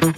Hello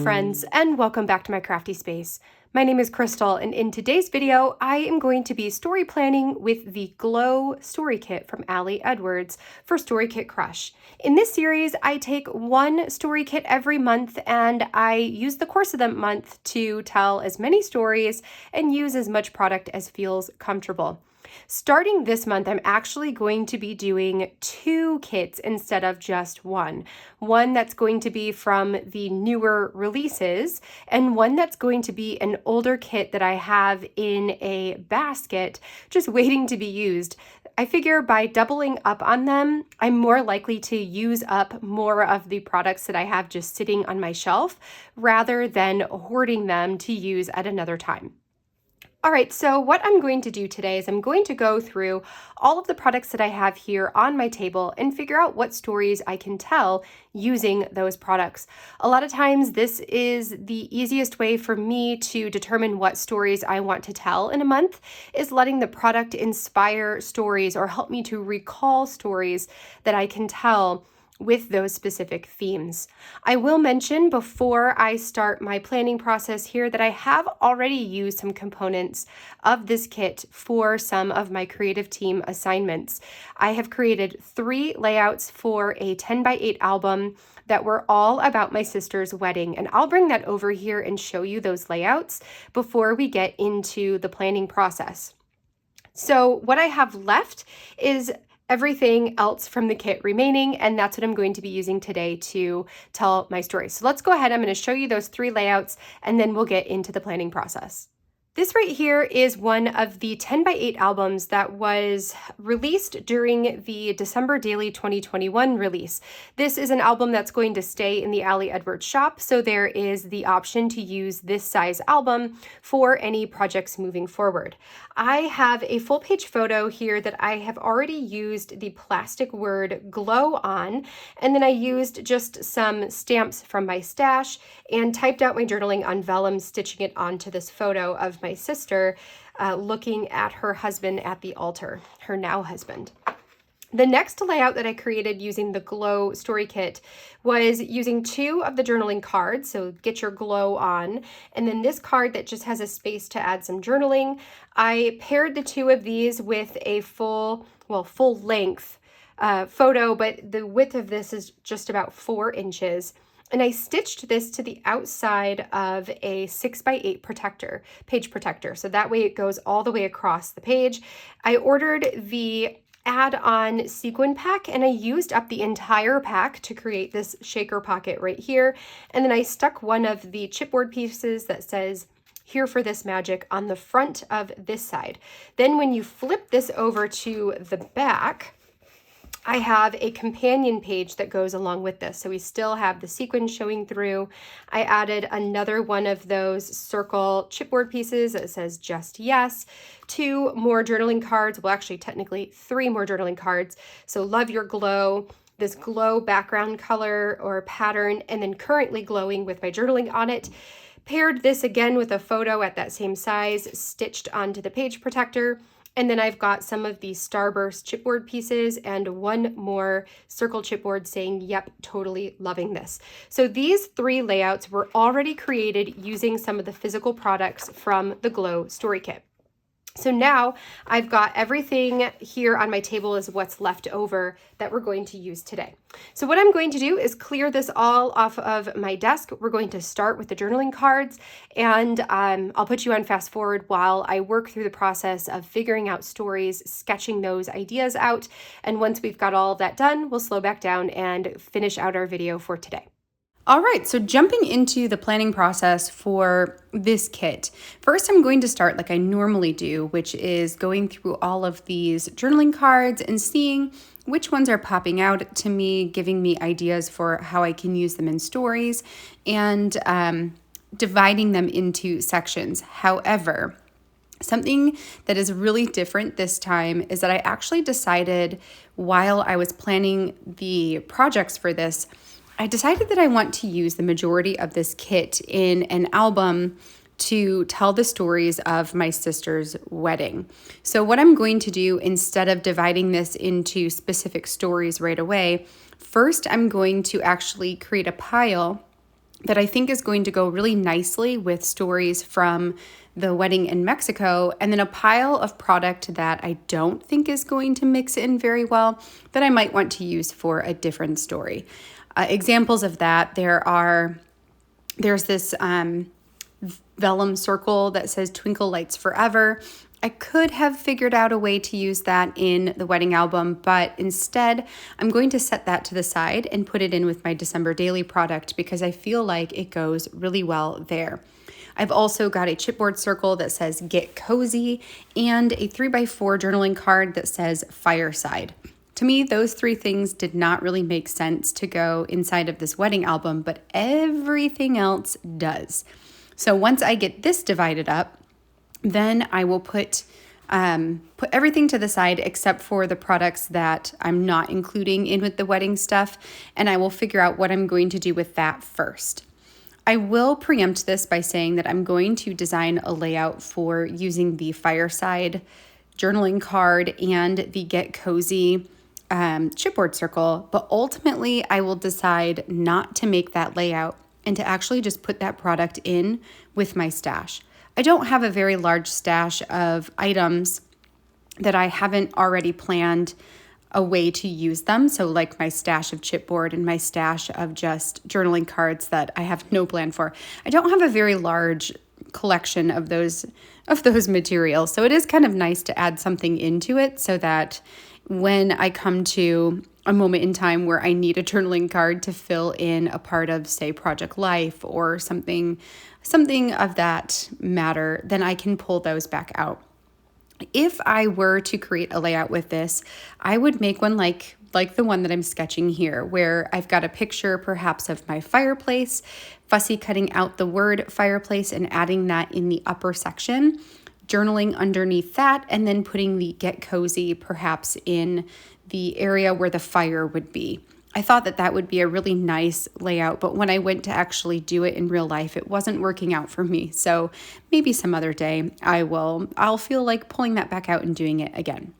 friends, and welcome back to my crafty space. My name is Crystal, and in today's video, I am going to be story planning with the Glow Story Kit from Ali Edwards for Story Kit Crush. In this series, I take one story kit every month, and I use the course of the month to tell as many stories and use as much product as feels comfortable. Starting this month, I'm actually going to be doing 2 kits instead of just one. One that's going to be from the newer releases, and one that's going to be an older kit that I have in a basket just waiting to be used. I figure by doubling up on them, I'm more likely to use up more of the products that I have just sitting on my shelf rather than hoarding them to use at another time. All right, so what I'm going to do today is I'm going to go through all of the products that I have here on my table and figure out what stories I can tell using those products. A lot of times this is the easiest way for me to determine what stories I want to tell in a month, is letting the product inspire stories or help me to recall stories that I can tell with those specific themes. I will mention before I start my planning process here that I have already used some components of this kit for some of my creative team assignments. I have created 3 layouts for a 10x8 album that were all about my sister's wedding, and I'll bring that over here and show you those layouts before we get into the planning process. So what I have left is everything else from the kit remaining, and that's what I'm going to be using today to tell my story. So let's go ahead. I'm going to show you those 3 layouts, and then we'll get into the planning process. This right here is one of the 10x8 albums that was released during the December Daily 2021 release. This is an album that's going to stay in the Ali Edwards shop, so there is the option to use this size album for any projects moving forward. I have a full page photo here that I have already used the plastic word glow on, and then I used just some stamps from my stash and typed out my journaling on vellum, stitching it onto this photo of my sister looking at her husband at the altar, her now husband. The next layout that I created using the Glow Story Kit was using 2 of the journaling cards, so get your glow on, and then this card that just has a space to add some journaling. I paired the 2 of these with a full length photo, but the width of this is just about 4 inches. And I stitched this to the outside of a 6x8 protector, page protector. So that way it goes all the way across the page. I ordered the add-on sequin pack, and I used up the entire pack to create this shaker pocket right here. And then I stuck one of the chipboard pieces that says "Here for this magic" on the front of this side. Then when you flip this over to the back, I have a companion page that goes along with this. So we still have the sequin showing through. I added another one of those circle chipboard pieces that says "Just Yes." 2 more journaling cards, well actually technically 3 more journaling cards. So "Love Your Glow," this glow background color or pattern, and then "Currently Glowing" with my journaling on it. Paired this again with a photo at that same size, stitched onto the page protector. And then I've got some of the Starburst chipboard pieces and 1 more circle chipboard saying, "Yep, totally loving this." So these 3 layouts were already created using some of the physical products from the Glow Story Kit. So now I've got everything here on my table is what's left over that we're going to use today. So what I'm going to do is clear this all off of my desk. We're going to start with the journaling cards, and I'll put you on fast forward while I work through the process of figuring out stories, sketching those ideas out. And once we've got all of that done, we'll slow back down and finish out our video for today. All right, so jumping into the planning process for this kit. First, I'm going to start like I normally do, which is going through all of these journaling cards and seeing which ones are popping out to me, giving me ideas for how I can use them in stories, and dividing them into sections. However, something that is really different this time is that I actually decided while I was planning the projects for this, I decided that I want to use the majority of this kit in an album to tell the stories of my sister's wedding. So what I'm going to do, instead of dividing this into specific stories right away, first I'm going to actually create a pile that I think is going to go really nicely with stories from the wedding in Mexico, and then a pile of product that I don't think is going to mix in very well that I might want to use for a different story. Examples of that, there's this vellum circle that says Twinkle Lights Forever. I could have figured out a way to use that in the wedding album, but instead I'm going to set that to the side and put it in with my December daily product because I feel like it goes really well there. I've also got a chipboard circle that says Get Cozy and a 3x4 journaling card that says Fireside. To me, those three things did not really make sense to go inside of this wedding album, but everything else does. So once I get this divided up, then I will put everything to the side except for the products that I'm not including in with the wedding stuff, and I will figure out what I'm going to do with that first. I will preempt this by saying that I'm going to design a layout for using the Fireside journaling card and the Get Cozy chipboard circle, but ultimately I will decide not to make that layout and to actually just put that product in with my stash. I don't have a very large stash of items that I haven't already planned a way to use them. So like my stash of chipboard and my stash of just journaling cards that I have no plan for. I don't have a very large collection of those materials. So it is kind of nice to add something into it so that when I come to a moment in time where I need a journaling card to fill in a part of, say, Project Life or something of that matter, then I can pull those back out. If I were to create a layout with this, I would make one like the one that I'm sketching here, where I've got a picture perhaps of my fireplace, fussy cutting out the word fireplace and adding that in the upper section, journaling underneath that, and then putting the Get Cozy perhaps in the area where the fire would be. I thought that would be a really nice layout, but when I went to actually do it in real life, it wasn't working out for me. So maybe some other day I'll feel like pulling that back out and doing it again.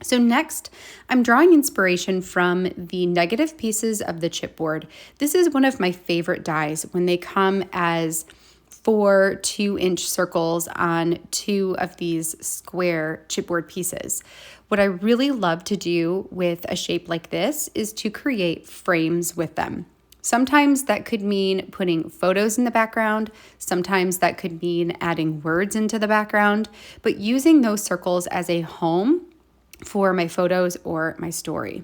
So next, I'm drawing inspiration from the negative pieces of the chipboard. This is one of my favorite dies when they come as 4 2-inch circles on 2 of these square chipboard pieces. What I really love to do with a shape like this is to create frames with them. Sometimes that could mean putting photos in the background. Sometimes that could mean adding words into the background, but using those circles as a home for my photos or my story.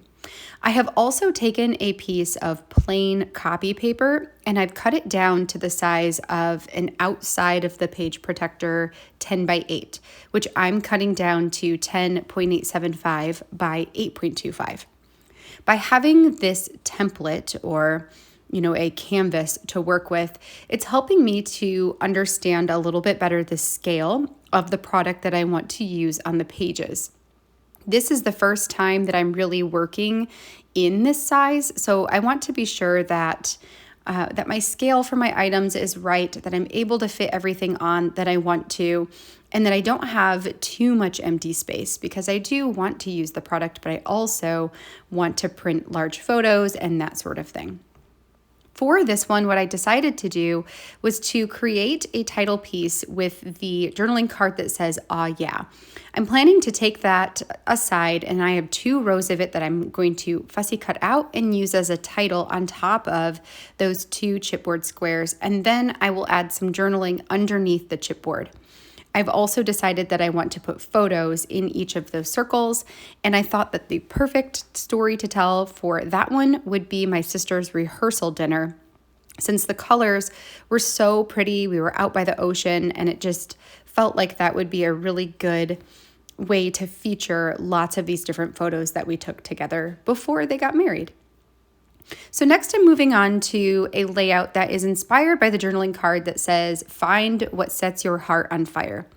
I have also taken a piece of plain copy paper and I've cut it down to the size of an outside of the page protector 10 by 8, which I'm cutting down to 10.875 by 8.25. By having this template or a canvas to work with, it's helping me to understand a little bit better the scale of the product that I want to use on the pages. This is the first time that I'm really working in this size, so I want to be sure that my scale for my items is right, that I'm able to fit everything on that I want to, and that I don't have too much empty space because I do want to use the product, but I also want to print large photos and that sort of thing. For this one, what I decided to do was to create a title piece with the journaling card that says, "Aw, yeah." I'm planning to take that aside, and I have 2 rows of it that I'm going to fussy cut out and use as a title on top of those 2 chipboard squares, and then I will add some journaling underneath the chipboard. I've also decided that I want to put photos in each of those circles, and I thought that the perfect story to tell for that one would be my sister's rehearsal dinner. Since the colors were so pretty, we were out by the ocean, and it just felt like that would be a really good way to feature lots of these different photos that we took together before they got married. So next I'm moving on to a layout that is inspired by the journaling card that says, "Find what sets your heart on fire."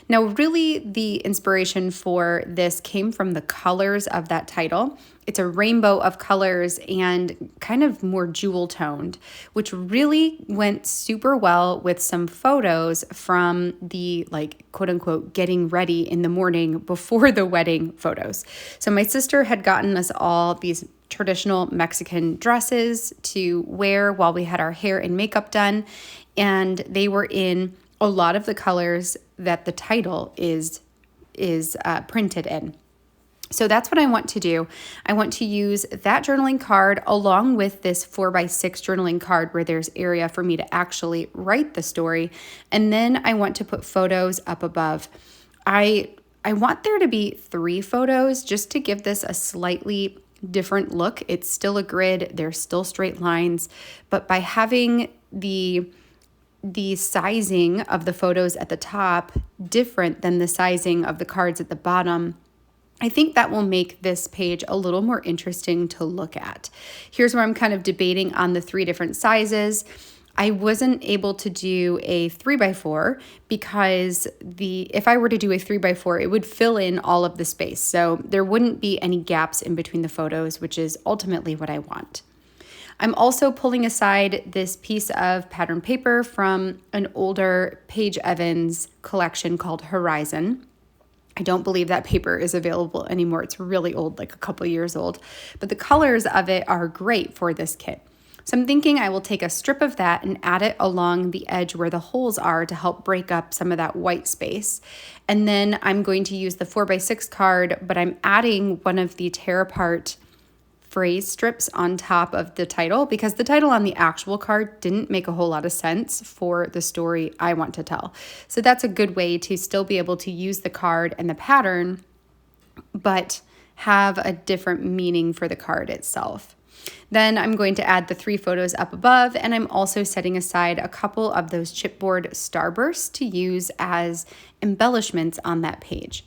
Now, really, the inspiration for this came from the colors of that title. It's a rainbow of colors and kind of more jewel toned, which really went super well with some photos from the quote unquote getting ready in the morning before the wedding photos. So my sister had gotten us all these traditional Mexican dresses to wear while we had our hair and makeup done, and they were in a lot of the colors that the title is printed in. So that's what I want to do. I want to use that journaling card along with this 4x6 journaling card where there's area for me to actually write the story. And then I want to put photos up above. I want there to be 3 photos just to give this a slightly different look. It's still a grid, there's still straight lines, but by having the sizing of the photos at the top different than the sizing of the cards at the bottom, I think that will make this page a little more interesting to look at. Here's where I'm kind of debating on the 3 different sizes. I wasn't able to do a 3x4 because if I were to do a 3x4, it would fill in all of the space. So there wouldn't be any gaps in between the photos, which is ultimately what I want. I'm also pulling aside this piece of pattern paper from an older Paige Evans collection called Horizon. I don't believe that paper is available anymore. It's really old, like a couple years old, but the colors of it are great for this kit. So I'm thinking I will take a strip of that and add it along the edge where the holes are to help break up some of that white space. And then I'm going to use the 4x6 card, but I'm adding one of the tear apart phrase strips on top of the title because the title on the actual card didn't make a whole lot of sense for the story I want to tell. So that's a good way to still be able to use the card and the pattern, but have a different meaning for the card itself. Then I'm going to add the 3 photos up above, and I'm also setting aside a couple of those chipboard starbursts to use as embellishments on that page.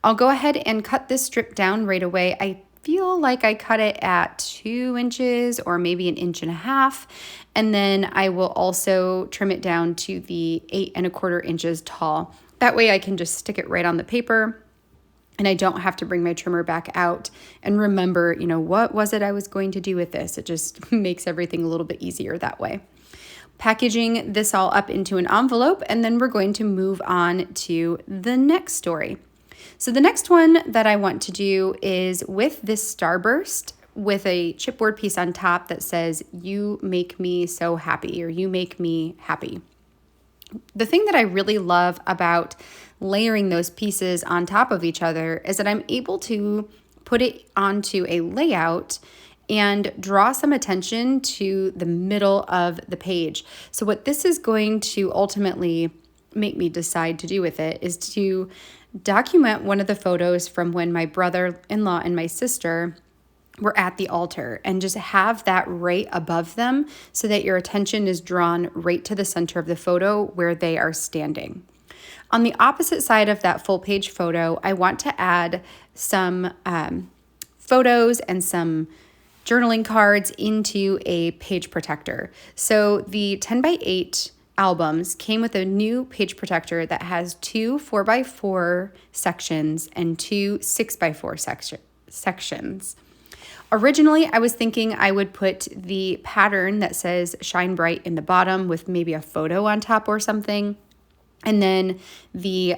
I'll go ahead and cut this strip down right away. I feel like I cut it at 2 inches or maybe 1.5 inches. And then I will also trim it down to the 8¼ inches tall. That way I can just stick it right on the paper and I don't have to bring my trimmer back out and remember, what was it I was going to do with this? It just makes everything a little bit easier that way. Packaging this all up into an envelope, and then we're going to move on to the next story. So the next one that I want to do is with this starburst with a chipboard piece on top that says, "You make me so happy," or "You make me happy." The thing that I really love about layering those pieces on top of each other is that I'm able to put it onto a layout and draw some attention to the middle of the page. So what this is going to ultimately make me decide to do with it is to document one of the photos from when my brother-in-law and my sister were at the altar and just have that right above them so that your attention is drawn right to the center of the photo where they are standing. On the opposite side of that full page photo, I want to add some photos and some journaling cards into a page protector. So the 10x8 albums came with a new page protector that has 2 4x4 sections and 2 6x4 sections. Originally, I was thinking I would put the pattern that says "Shine Bright" in the bottom with maybe a photo on top or something. And then the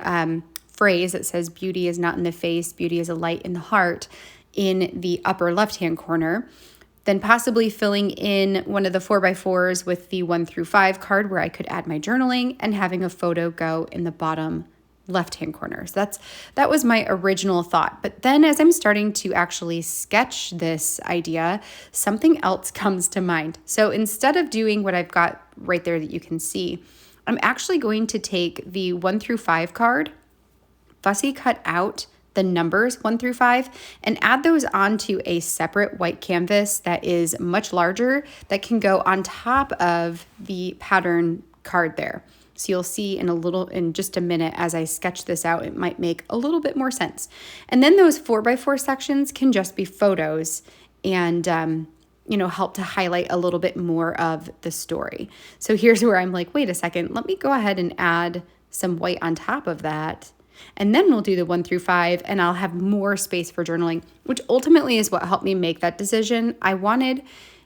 phrase that says "Beauty is not in the face, beauty is a light in the heart" in the upper left-hand corner. Then possibly filling in one of the 4x4s with the 1 through 5 card where I could add my journaling and having a photo go in the bottom left-hand corner. So that was my original thought. But then as I'm starting to actually sketch this idea, something else comes to mind. So instead of doing what I've got right there that you can see, I'm actually going to take the 1 through 5 card, fussy cut out the numbers 1 through 5, and add those onto a separate white canvas that is much larger that can go on top of the pattern card there. So you'll see in just a minute as I sketch this out, it might make a little bit more sense. And then those 4x4 sections can just be photos and help to highlight a little bit more of the story. So here's where I'm like, wait a second, let me go ahead and add some white on top of that. And then we'll do the 1 through 5, and I'll have more space for journaling, which ultimately is what helped me make that decision. I wanted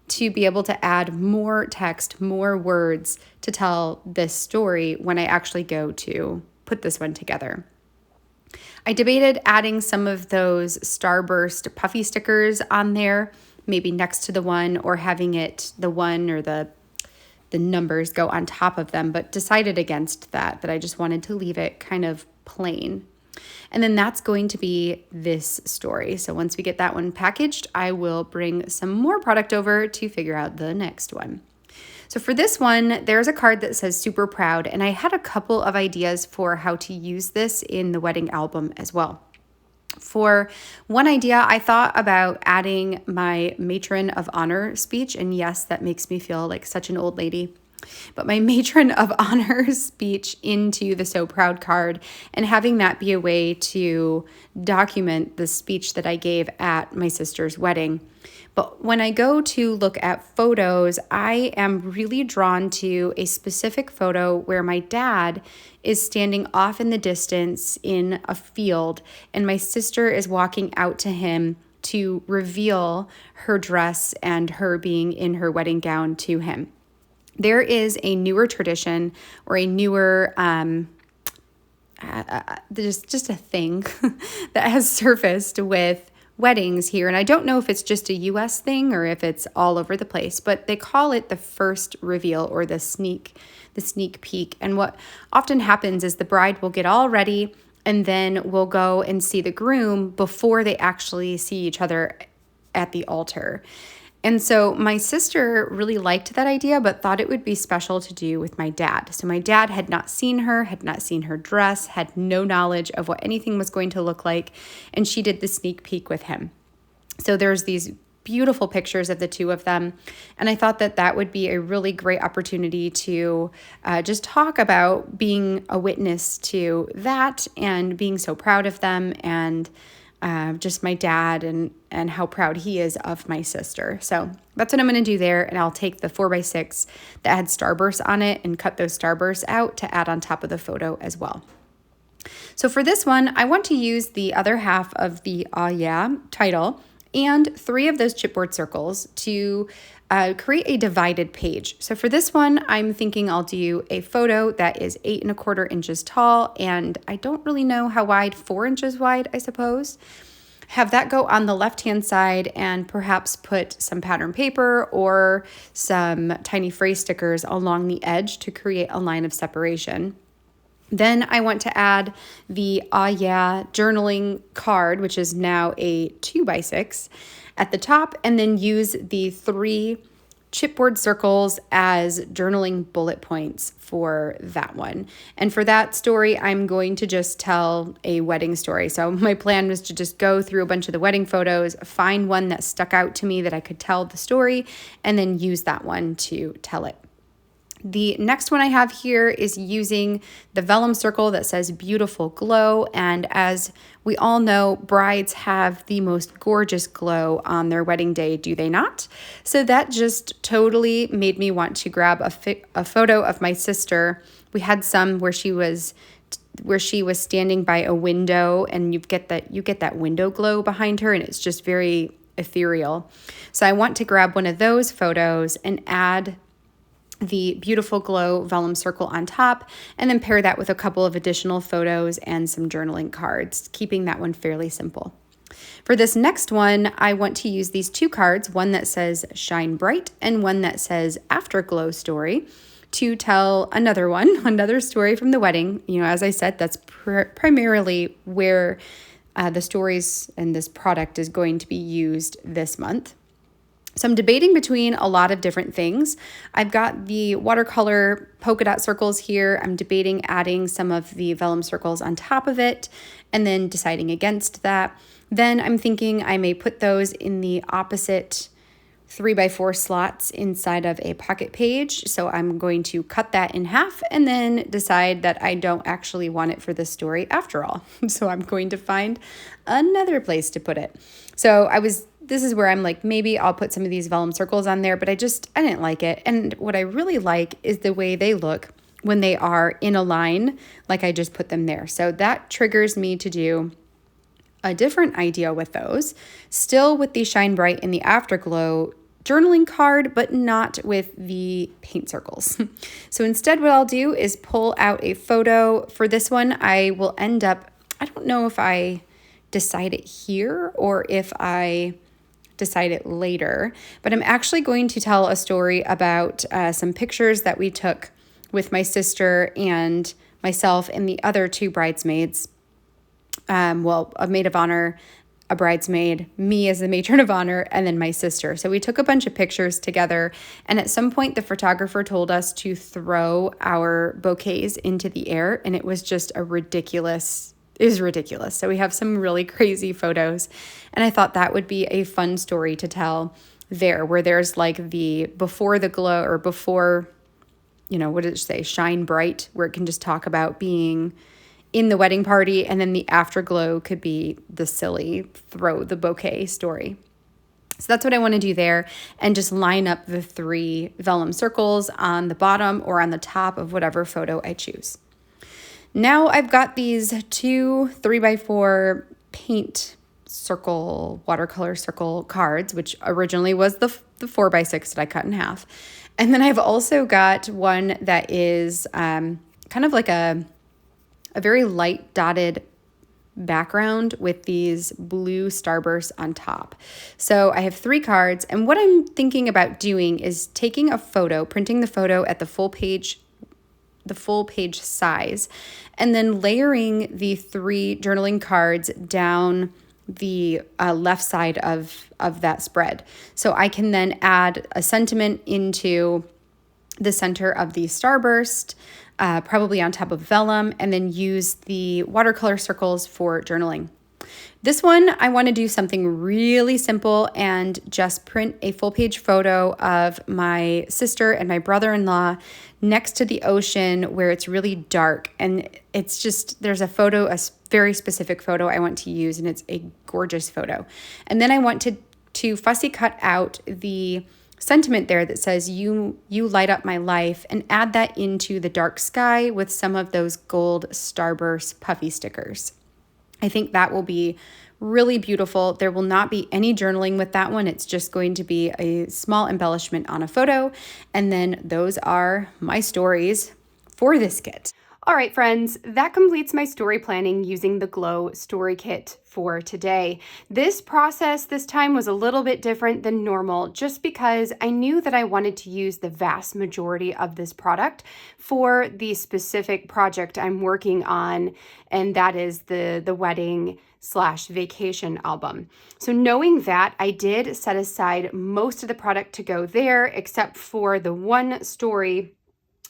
to be able to add more text, more words to tell this story when I actually go to put this one together. I debated adding some of those Starburst puffy stickers on there, maybe next to the one, or having it the one or the numbers go on top of them, but decided against that I just wanted to leave it kind of plain. And then that's going to be this story. So once we get that one packaged, I will bring some more product over to figure out the next one. So for this one, there's a card that says super proud, and I had a couple of ideas for how to use this in the wedding album as well. For one idea, I thought about adding my matron of honor speech, and yes, that makes me feel like such an old lady. But my matron of honor speech into the So Proud card, and having that be a way to document the speech that I gave at my sister's wedding. But when I go to look at photos, I am really drawn to a specific photo where my dad is standing off in the distance in a field, and my sister is walking out to him to reveal her dress and her being in her wedding gown to him. There is a newer tradition, or a newer, there's just a thing that has surfaced with weddings here. And I don't know if it's just a US thing or if it's all over the place, but they call it the first reveal, or the sneak peek. And what often happens is the bride will get all ready, and then we'll go and see the groom before they actually see each other at the altar. And so my sister really liked that idea, but thought it would be special to do with my dad. So my dad had not seen her dress, had no knowledge of what anything was going to look like, and she did the sneak peek with him. So there's these beautiful pictures of the two of them, and I thought that would be a really great opportunity to just talk about being a witness to that, and being so proud of them, and just my dad and how proud he is of my sister. So that's what I'm going to do there. And I'll take the 4x6 that had starbursts on it and cut those starbursts out to add on top of the photo as well. So for this one, I want to use the other half of the "Ah Yeah" title and 3 of those chipboard circles to create a divided page. So for this one, I'm thinking I'll do a photo that is 8¼ inches tall, and I don't really know how wide, 4 inches wide, I suppose. Have that go on the left-hand side, and perhaps put some pattern paper or some tiny phrase stickers along the edge to create a line of separation. Then I want to add the "Ah Yeah" journaling card, which is now a 2x6 at the top, and then use the 3 chipboard circles as journaling bullet points for that one. And for that story, I'm going to just tell a wedding story. So my plan was to just go through a bunch of the wedding photos, find one that stuck out to me that I could tell the story, and then use that one to tell it. The next one I have here is using the vellum circle that says "Beautiful Glow." And as we all know, brides have the most gorgeous glow on their wedding day, do they not? So that just totally made me want to grab a photo of my sister. We had some where she was standing by a window, and you get that window glow behind her, and it's just very ethereal. So I want to grab one of those photos and add the "Beautiful Glow" vellum circle on top, and then pair that with a couple of additional photos and some journaling cards, keeping that one fairly simple. For this next one, I want to use these 2 cards, one that says "Shine Bright" and one that says "Afterglow Story," to tell another story from the wedding. You know, as I said, that's primarily where the stories and this product is going to be used this month. So I'm debating between a lot of different things. I've got the watercolor polka dot circles here. I'm debating adding some of the vellum circles on top of it, and then deciding against that. Then I'm thinking I may put those in the opposite 3x4 slots inside of a pocket page. So I'm going to cut that in half and then decide that I don't actually want it for this story after all. So I'm going to find another place to put it. So this is where I'm like, maybe I'll put some of these vellum circles on there, but I didn't like it. And what I really like is the way they look when they are in a line, like I just put them there. So that triggers me to do a different idea with those, still with the Shine Bright and the Afterglow journaling card, but not with the paint circles. So instead, what I'll do is pull out a photo. For this one, I will end up, I don't know if I decide it here or if I decide it later, but I'm actually going to tell a story about some pictures that we took with my sister and myself and the other two bridesmaids. A maid of honor, a bridesmaid, me as the matron of honor, and then my sister. So we took a bunch of pictures together. And at some point, the photographer told us to throw our bouquets into the air. And it was just ridiculous. So we have some really crazy photos. And I thought that would be a fun story to tell there, where there's like the before the glow or before, what did it say? Shine Bright, where it can just talk about being in the wedding party, and then the afterglow could be the silly throw the bouquet story. So that's what I want to do there, and just line up the 3 vellum circles on the bottom or on the top of whatever photo I choose. Now I've got these 2 3x4 paint circle, watercolor circle cards, which originally was the 4x6 that I cut in half. And then I've also got one that is kind of like a very light dotted background with these blue starbursts on top. So I have 3 cards, and what I'm thinking about doing is taking a photo, printing the photo at the full page size, and then layering the 3 journaling cards down the left side of that spread. So I can then add a sentiment into the center of the starburst, probably on top of vellum, and then use the watercolor circles for journaling. This one, I want to do something really simple and just print a full page photo of my sister and my brother-in-law next to the ocean where it's really dark. And it's just, there's a photo, a very specific photo I want to use, and it's a gorgeous photo. And then I want to fussy cut out the sentiment there that says you light up my life, and add that into the dark sky with some of those gold starburst puffy stickers. I think that will be really beautiful. There will not be any journaling with that one. It's just going to be a small embellishment on a photo. And then those are my stories for this kit. All right, friends, that completes my story planning using the Glow Story Kit for today. This process this time was a little bit different than normal, just because I knew that I wanted to use the vast majority of this product for the specific project I'm working on, and that is the wedding/vacation album. So knowing that, I did set aside most of the product to go there, except for the one story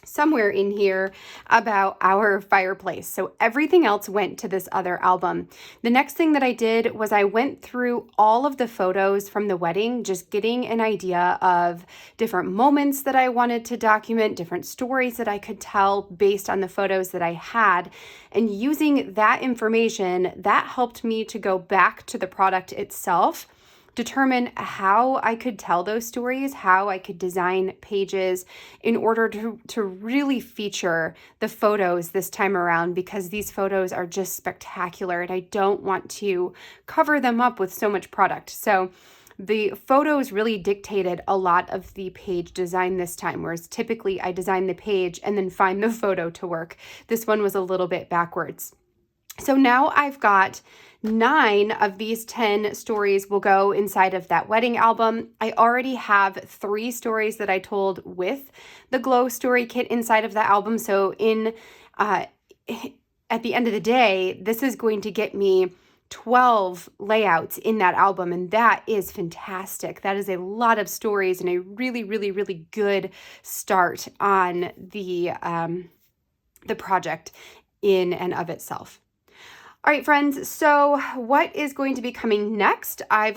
somewhere in here about our fireplace. So everything else went to this other album. The next thing that I did was I went through all of the photos from the wedding, just getting an idea of different moments that I wanted to document, different stories that I could tell based on the photos that I had. And using that information, that helped me to go back to the product itself, determine how I could tell those stories, how I could design pages in order to really feature the photos this time around, because these photos are just spectacular and I don't want to cover them up with so much product. So the photos really dictated a lot of the page design this time, whereas typically I design the page and then find the photo to work. This one was a little bit backwards. So now I've got 9 of these 10 stories will go inside of that wedding album. I already have 3 stories that I told with the Glow Story Kit inside of the album. So at the end of the day, this is going to get me 12 layouts in that album, and that is fantastic. That is a lot of stories and a really, really, really good start on the project in and of itself. All right, friends, so what is going to be coming next? I'm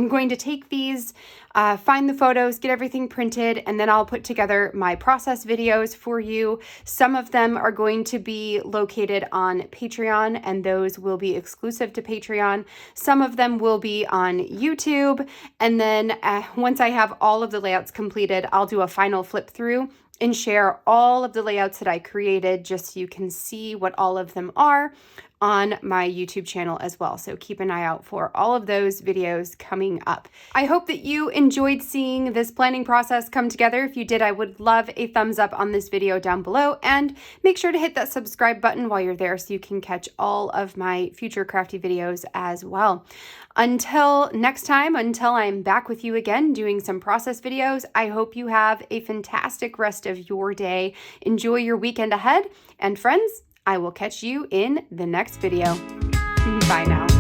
going to take these, find the photos, get everything printed, and then I'll put together my process videos for you. Some of them are going to be located on Patreon, and those will be exclusive to Patreon. Some of them will be on YouTube, and then once I have all of the layouts completed, I'll do a final flip through and share all of the layouts that I created just so you can see what all of them are on my YouTube channel as well. So keep an eye out for all of those videos coming up. I hope that you enjoyed seeing this planning process come together. If you did, I would love a thumbs up on this video down below, and make sure to hit that subscribe button while you're there so you can catch all of my future crafty videos as well. Until next time, until I'm back with you again doing some process videos, I hope you have a fantastic rest of your day. Enjoy your weekend ahead, and friends, I will catch you in the next video. Bye now.